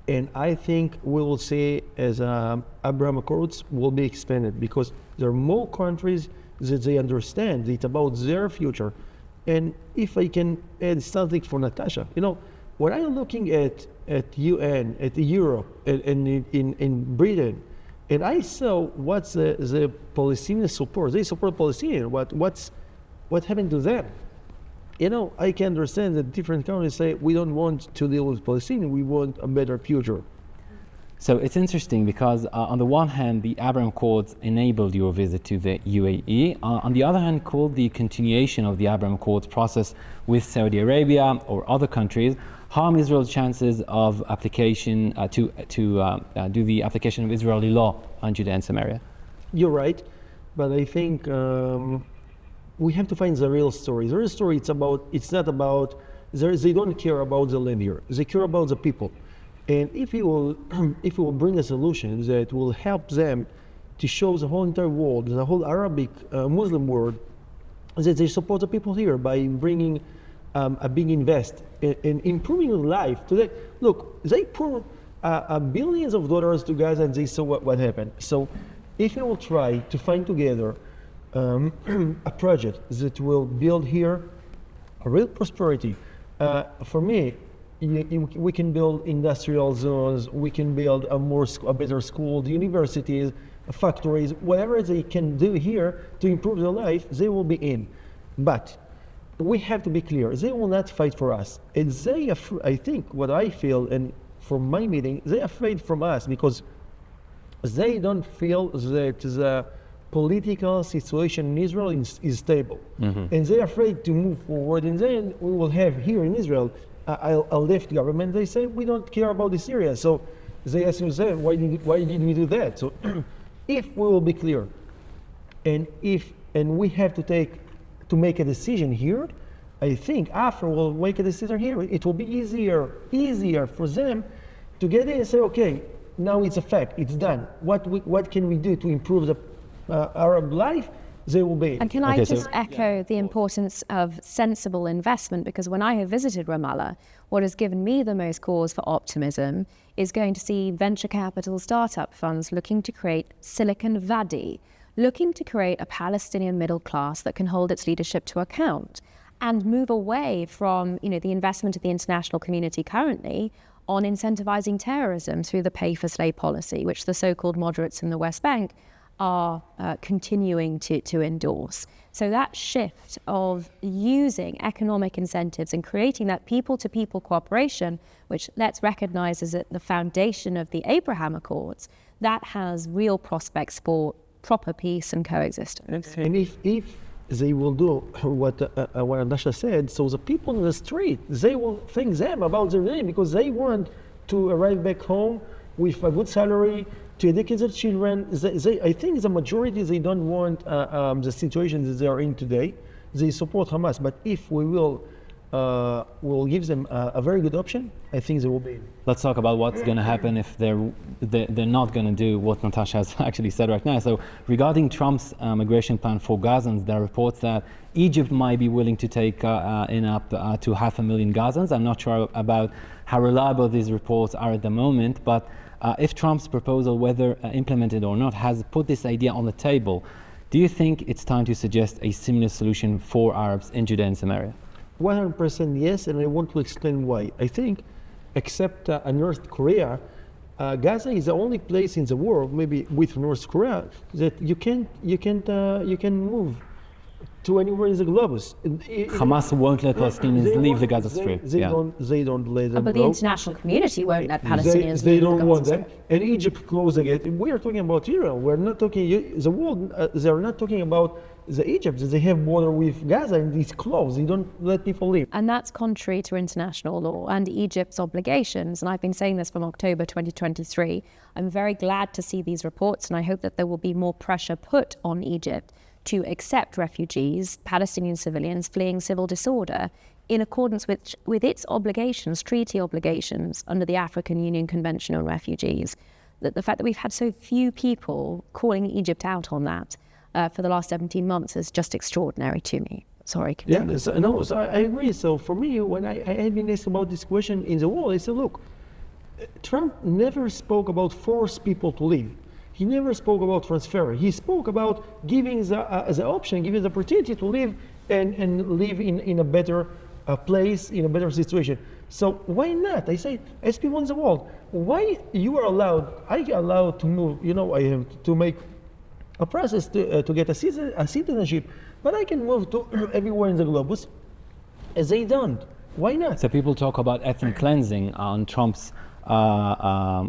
And I think we will see as Abraham Accords will be expanded, because there are more countries that they understand it's about their future. And if I can add something for Natasha, when I'm looking at UN, at Europe, and in Britain, and I saw what's the Palestinian support. They support Palestinians. What happened to them? I can understand that different countries say we don't want to deal with Palestinians. We want a better future. So it's interesting because on the one hand, the Abraham Accords enabled your visit to the UAE. On the other hand, called the continuation of the Abraham Accords process with Saudi Arabia or other countries harm Israel's chances of application to do the application of Israeli law on Judea and Samaria. You're right, but I think we have to find the real story. The real story, it's not about, they don't care about the land here. They care about the people. And if we will bring a solution that will help them to show the whole entire world, the whole Arabic Muslim world, that they support the people here by bringing a big invest in improving life. Today, look, they pour billions of dollars to Gaza, and they saw what happened. So if we will try to find together a project that will build here a real prosperity, for me, we can build industrial zones, we can build a better school, universities, factories, whatever they can do here to improve their life, they will be in. But we have to be clear, they will not fight for us. And I think what I feel, and from my meeting, they're afraid from us because they don't feel that the political situation in Israel is stable. Mm-hmm. And they're afraid to move forward. And then we will have here in Israel a left government. They say, we don't care about this area. So they ask themselves, why did we do that? So if we will be clear, and we have to make a decision here, I think after we'll make a decision here, it will be easier for them to get in and say, okay, now it's a fact, it's done. What can we do to improve the Arab life? They will be. And can I just echo the importance of sensible investment? Because when I have visited Ramallah, what has given me the most cause for optimism is going to see venture capital startup funds looking to create Silicon Valley, looking to create a Palestinian middle class that can hold its leadership to account and move away from the investment of the international community currently on incentivizing terrorism through the pay-for-slay policy, which the so-called moderates in the West Bank are continuing to endorse. So that shift of using economic incentives and creating that people-to-people cooperation, which let's recognize is at the foundation of the Abraham Accords, that has real prospects for proper peace and coexistence. And if they will do what Natasha said, so the people in the street, they will thank them about their name because they want to arrive back home with a good salary, to educate their children. I think the majority, they don't want the situation that they are in today. They support Hamas, but if we will give them a very good option, I think they will be. Let's talk about what's going to happen if they're not going to do what Natasha has actually said right now. So regarding Trump's migration plan for Gazans, there are reports that Egypt might be willing to take in up to 500,000 Gazans. I'm not sure about how reliable these reports are at the moment, but if Trump's proposal, whether implemented or not, has put this idea on the table, do you think it's time to suggest a similar solution for Arabs in Judea and Samaria? 100% yes, and I want to explain why. I think, except North Korea, Gaza is the only place in the world, maybe with North Korea, that you can move to anywhere in the globus. Hamas won't let Palestinians leave the Gaza Strip. They don't let them but the international community won't let Palestinians they leave don't the want Gaza that. Strip. And Egypt closing it. We are talking about Israel. We're not talking the world. They are not talking about the Egypt. They have border with Gaza and it's closed. They don't let people leave. And that's contrary to international law and Egypt's obligations. And I've been saying this from October 2023. I'm very glad to see these reports, and I hope that there will be more pressure put on Egypt to accept refugees, Palestinian civilians fleeing civil disorder, in accordance with its obligations, treaty obligations under the African Union Convention on Refugees. That the fact that we've had so few people calling Egypt out on that for the last 17 months is just extraordinary to me. Sorry. Yeah, so I agree. So for me, when I had been asked about this question in the world, I said, look, Trump never spoke about force people to leave. He never spoke about transfer. He spoke about giving the option, giving the opportunity to live and live in a better place, in a better situation. So why not? I say, as people in the world, why you are allowed, I allowed to move, I have to make a process to get a citizenship, but I can move to everywhere in the globus, as they don't. Why not? So people talk about ethnic cleansing on Trump's plan.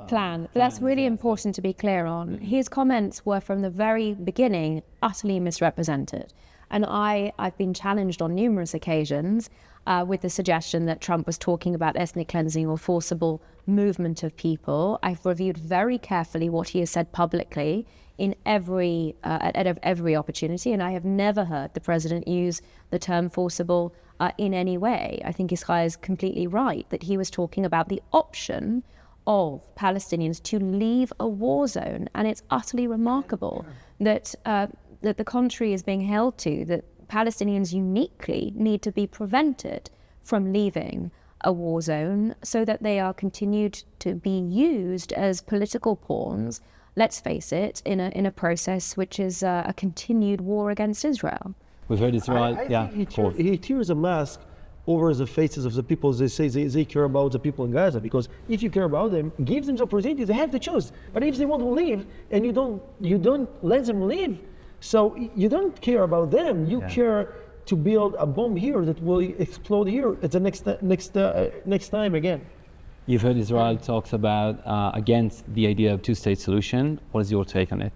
But that's really important to be clear on. His comments were from the very beginning utterly misrepresented. And I've been challenged on numerous occasions with the suggestion that Trump was talking about ethnic cleansing or forcible movement of people. I've reviewed very carefully what he has said publicly in every opportunity, and I have never heard the president use the term forcible in any way. I think Israel is completely right that he was talking about the option of Palestinians to leave a war zone, and it's utterly remarkable that the contrary is being held to, that Palestinians uniquely need to be prevented from leaving a war zone so that they are continued to be used as political pawns, let's face it, in a process which is a continued war against Israel. We've heard Israel, I think he tears a mask over the faces of the people. They say they care about the people in Gaza, because if you care about them, give them the opportunity, they have to choose. But if they want to leave and you don't let them leave, so you don't care about them, you care to build a bomb here that will explode here at the next time again. You've heard Israel talks about against the idea of two-state solution. What is your take on it?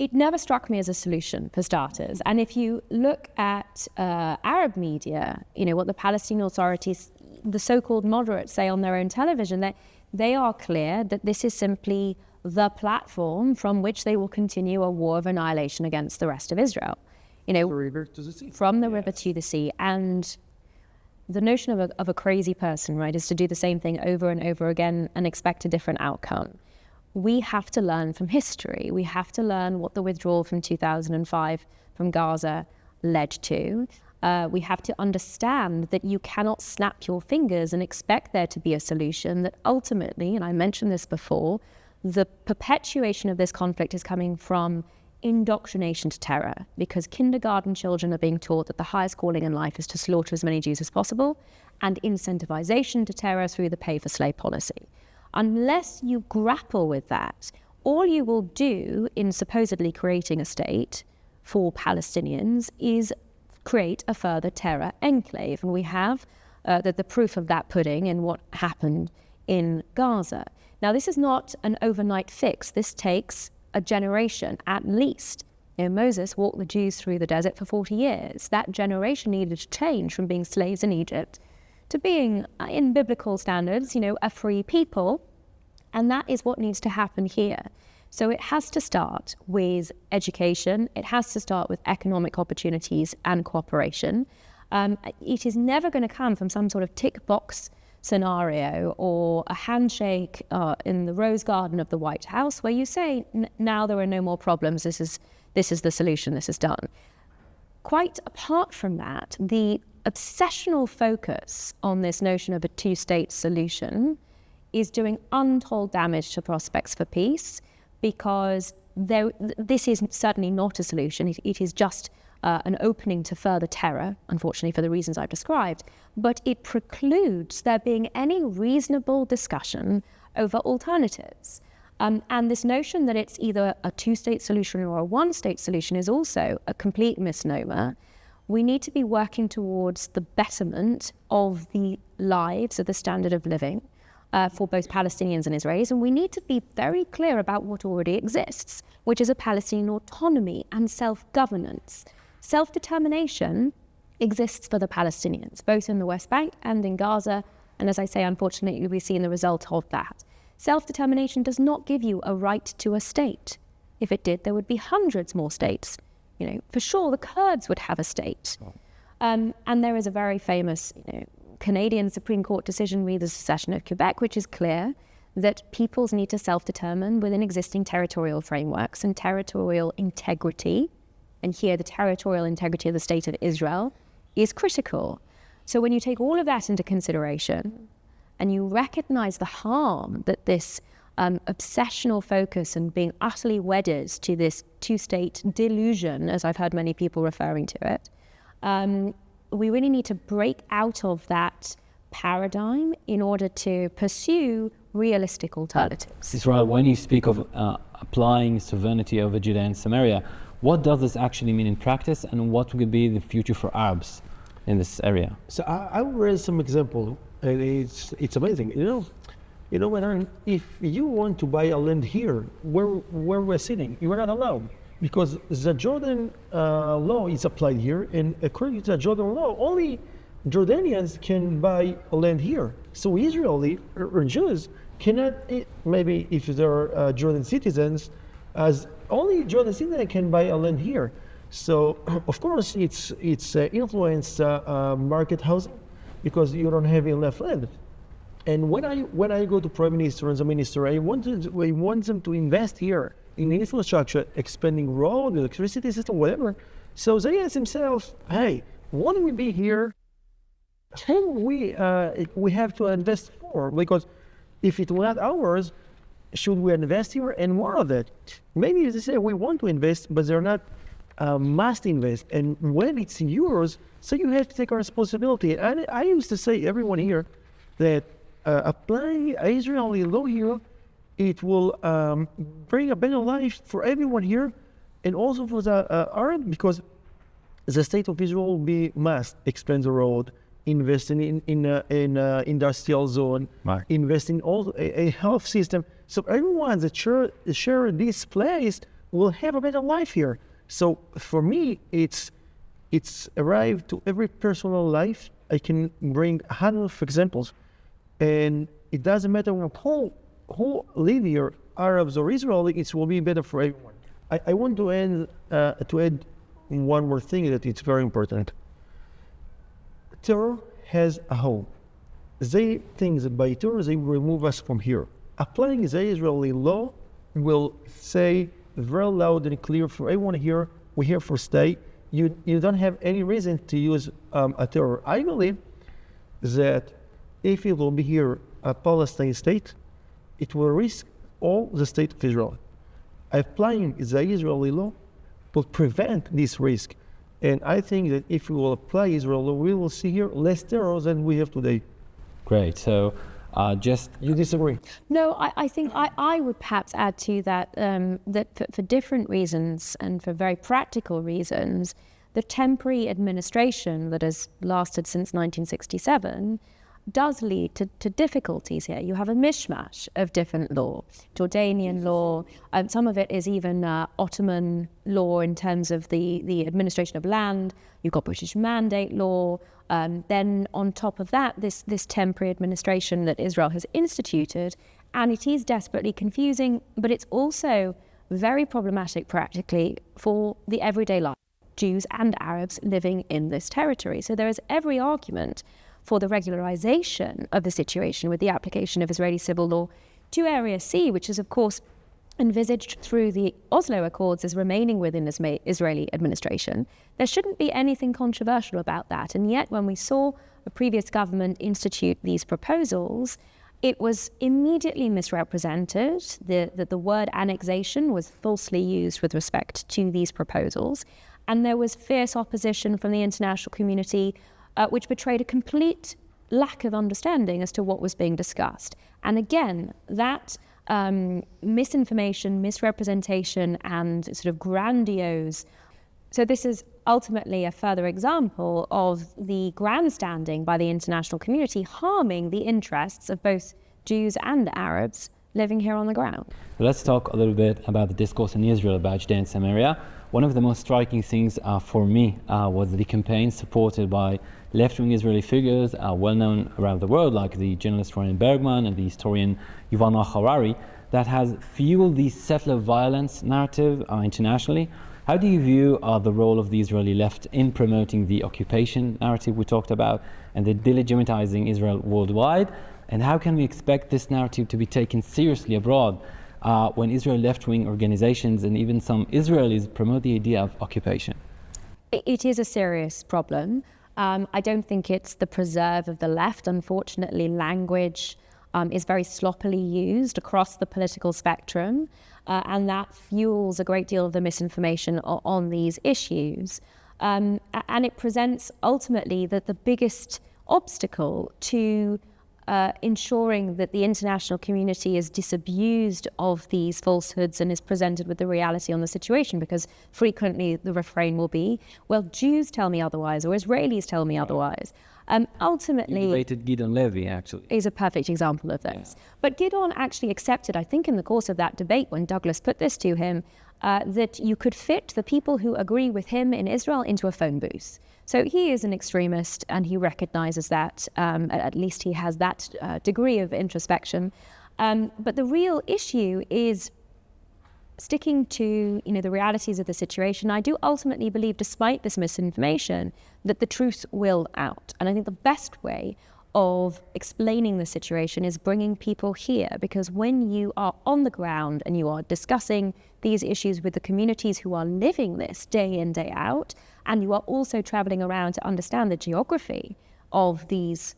It never struck me as a solution, for starters. And if you look at Arab media, what the Palestinian authorities, the so-called moderates, say on their own television, they are clear that this is simply the platform from which they will continue a war of annihilation against the rest of Israel. From the river to the sea. From the river to the sea. And the notion of a crazy person, right, is to do the same thing over and over again and expect a different outcome. We have to learn from history. We have to learn what the withdrawal from 2005 from Gaza led to. We have to understand that you cannot snap your fingers and expect there to be a solution, that ultimately, and I mentioned this before, the perpetuation of this conflict is coming from indoctrination to terror, because kindergarten children are being taught that the highest calling in life is to slaughter as many Jews as possible, and incentivization to terror through the pay-for-slay policy. Unless you grapple with that, all you will do in supposedly creating a state for Palestinians is create a further terror enclave. And we have the proof of that pudding in what happened in Gaza. Now, this is not an overnight fix. This takes a generation at least. Moses walked the Jews through the desert for 40 years. That generation needed to change from being slaves in Egypt to being, in biblical standards, a free people. And that is what needs to happen here. So it has to start with education. It has to start with economic opportunities and cooperation. It is never going to come from some sort of tick box scenario or a handshake in the rose garden of the White House where you say, now there are no more problems, this is the solution, this is done. Quite apart from that, the obsessional focus on this notion of a two-state solution is doing untold damage to prospects for peace, because this is certainly not a solution. It is just an opening to further terror, unfortunately for the reasons I've described, but it precludes there being any reasonable discussion over alternatives. And this notion that it's either a two-state solution or a one-state solution is also a complete misnomer. We need to be working towards the betterment of the lives, of the standard of living for both Palestinians and Israelis, and we need to be very clear about what already exists, which is a Palestinian autonomy and self-governance. Self-determination exists for the Palestinians, both in the West Bank and in Gaza, and as I say, unfortunately, we've seen the result of that. Self-determination does not give you a right to a state. If it did, there would be hundreds more states. For sure, the Kurds would have a state. And there is a very famous, Canadian Supreme Court decision, re the secession of Quebec, which is clear that peoples need to self-determine within existing territorial frameworks, and territorial integrity, and here the territorial integrity of the state of Israel, is critical. So when you take all of that into consideration, and you recognize the harm that this obsessional focus and being utterly wedded to this two-state delusion, as I've heard many people referring to it, we really need to break out of that paradigm in order to pursue realistic alternatives. Israel, when you speak of applying sovereignty over Judea and Samaria, what does this actually mean in practice, and what would be the future for Arabs in this area? So I will raise some example, and it's amazing. If you want to buy a land here, where we're sitting, you are not allowed, because the Jordan law is applied here, and according to the Jordan law, only Jordanians can buy a land here. So Israeli or Jews cannot, maybe if they're Jordan citizens, as only Jordan citizens can buy a land here. So of course it's influenced market housing, because you don't have enough land. And when I go to Prime Minister and the Minister, I want them to invest here in infrastructure, expanding road, electricity system, whatever. So they ask themselves, hey, why don't we be here? We have to invest more, because if it were not ours, should we invest here? And more of it. Maybe they say we want to invest, but they're not must invest. And when it's yours, so you have to take a responsibility. And I used to say, everyone here, that applying Israeli law here, it will bring a better life for everyone here, and also for the Arab, because the state of Israel will must expand the road, invest in industrial zone, right, invest in all a health system. So everyone that share this place will have a better life here. So for me, it's arrived to every personal life. I can bring hundreds of examples, and it doesn't matter who live here, Arabs or Israeli. It will be better for everyone. I want to add one more thing that it's very important. Terror has a home. They think that by terror they will remove us from here. Applying the Israeli law will say very loud and clear for everyone here, we're here for stay. You don't have any reason to use a terror. I believe that if it will be here a Palestinian state, it will risk all the state of Israel. Applying the Israeli law will prevent this risk. And I think that if we will apply Israel law, we will see here less terror than we have today. Great. So You disagree? No, I think I would perhaps add to that, that for different reasons and for very practical reasons, the temporary administration that has lasted since 1967 does lead to difficulties here. You have a mishmash of different law, Jordanian law, some of it is even Ottoman law in terms of the administration of land. You've got British mandate law. Then on top of that, this temporary administration that Israel has instituted, and it is desperately confusing, but it's also very problematic practically for the everyday life, Jews and Arabs living in this territory. So there is every argument for the regularization of the situation with the application of Israeli civil law to Area C, which is, of course, envisaged through the Oslo Accords as remaining within Israeli administration. There shouldn't be anything controversial about that. And yet, when we saw a previous government institute these proposals, it was immediately misrepresented. The word annexation was falsely used with respect to these proposals. And there was fierce opposition from the international community, which betrayed a complete lack of understanding as to what was being discussed. And again, that misinformation, misrepresentation, and sort of grandiose. So this is ultimately a further example of the grandstanding by the international community harming the interests of both Jews and Arabs living here on the ground. Let's talk a little bit about the discourse in Israel about Judea and Samaria. One of the most striking things for me was the campaign supported by left-wing Israeli figures well known around the world, like the journalist Ryan Bergman and the historian Yuval Noah Harari, that has fueled the settler violence narrative internationally. How do you view the role of the Israeli left in promoting the occupation narrative we talked about and the delegitimizing Israel worldwide? And how can we expect this narrative to be taken seriously abroad when Israel left-wing organizations and even some Israelis promote the idea of occupation? It is a serious problem. I don't think it's the preserve of the left. Unfortunately, language is very sloppily used across the political spectrum, and that fuels a great deal of the misinformation on these issues. And it presents ultimately that the biggest obstacle to ensuring that the international community is disabused of these falsehoods and is presented with the reality on the situation, because frequently the refrain will be, well, Jews tell me otherwise, or Israelis tell me otherwise. Ultimately, you debated Gideon Levy, actually. Is a perfect example of this. Yeah. But Gideon actually accepted, I think in the course of that debate, when Douglas put this to him, that you could fit the people who agree with him in Israel into a phone booth. So he is an extremist, and he recognizes that, at least he has that degree of introspection. But the real issue is sticking to, the realities of the situation. I do ultimately believe, despite this misinformation, that the truth will out. And I think the best way of explaining the situation is bringing people here, because when you are on the ground and you are discussing these issues with the communities who are living this day in, day out, and you are also traveling around to understand the geography of these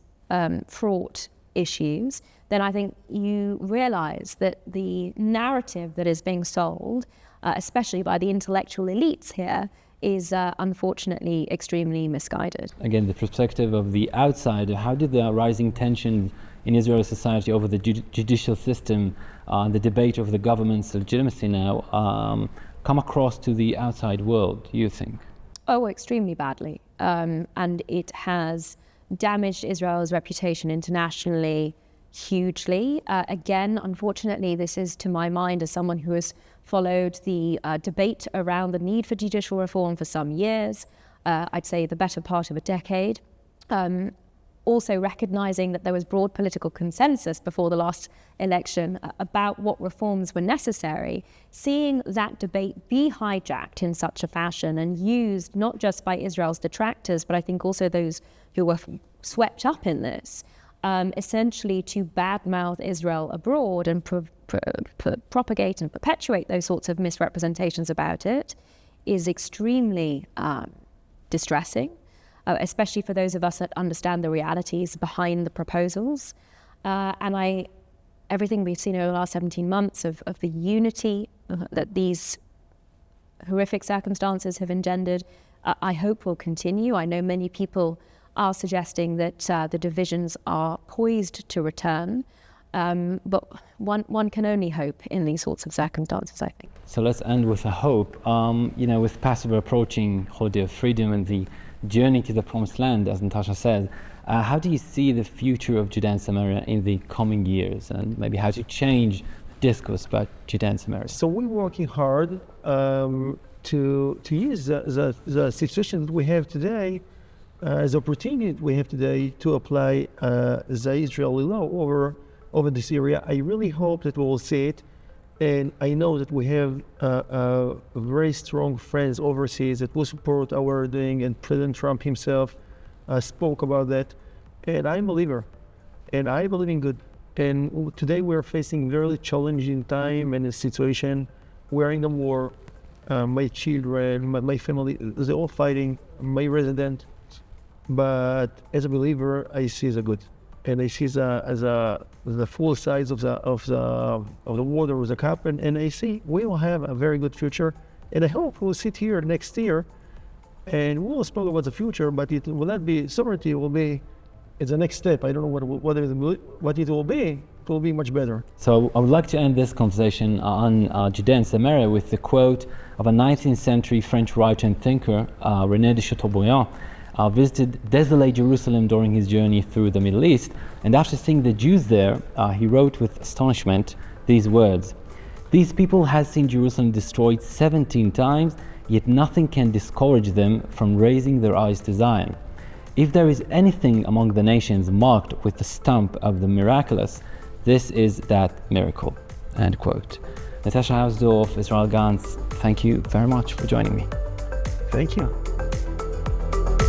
fraught issues, then I think you realize that the narrative that is being sold, especially by the intellectual elites here, is unfortunately extremely misguided. Again, the perspective of the outsider, how did the rising tension in Israeli society over the judicial system, the debate over the government's legitimacy now, come across to the outside world, do you think? Oh, extremely badly. And it has damaged Israel's reputation internationally hugely. Again, unfortunately, this is, to my mind, as someone who has followed the debate around the need for judicial reform for some years, I'd say the better part of a decade. Also recognizing that there was broad political consensus before the last election about what reforms were necessary, seeing that debate be hijacked in such a fashion and used not just by Israel's detractors, but I think also those who were swept up in this, essentially to badmouth Israel abroad and propagate and perpetuate those sorts of misrepresentations about it, is extremely distressing. Especially for those of us that understand the realities behind the proposals. And everything we've seen over the last 17 months of the unity that these horrific circumstances have engendered, I hope will continue. I know many people are suggesting that the divisions are poised to return, but one can only hope in these sorts of circumstances, I think. So let's end with a hope. With Passover approaching, holiday of freedom and the journey to the promised land, as Natasha said, how do you see the future of Judea and Samaria in the coming years, and maybe how to change discourse about Judea and Samaria? So we're working hard to use the situation that we have today as opportunity we have today to apply the Israeli law over this area. I really hope that we will see it. And I know that we have very strong friends overseas that will support our work doing, and President Trump himself spoke about that. And I'm a believer, and I believe in good. And today we're facing very challenging time and a situation. We're in a war. My children, my family, they're all fighting. My resident, but as a believer, I see the good. And I see the full size of the water with the cup, and I see we will have a very good future. And I hope we'll sit here next year, and we'll speak about the future. But it will not be sovereignty. It will be it's the next step. I don't know what it will be. It will be much better. So I would like to end this conversation on Judea and Samaria with the quote of a 19th century French writer and thinker, René de Chateaubriand. Visited desolate Jerusalem during his journey through the Middle East, and after seeing the Jews there, he wrote with astonishment these words: "These people have seen Jerusalem destroyed 17 times, yet nothing can discourage them from raising their eyes to Zion. If there is anything among the nations marked with the stamp of the miraculous, this is that miracle." end quote. Natasha Hausdorff, Yisrael Ganz, thank you very much for joining me. Thank you.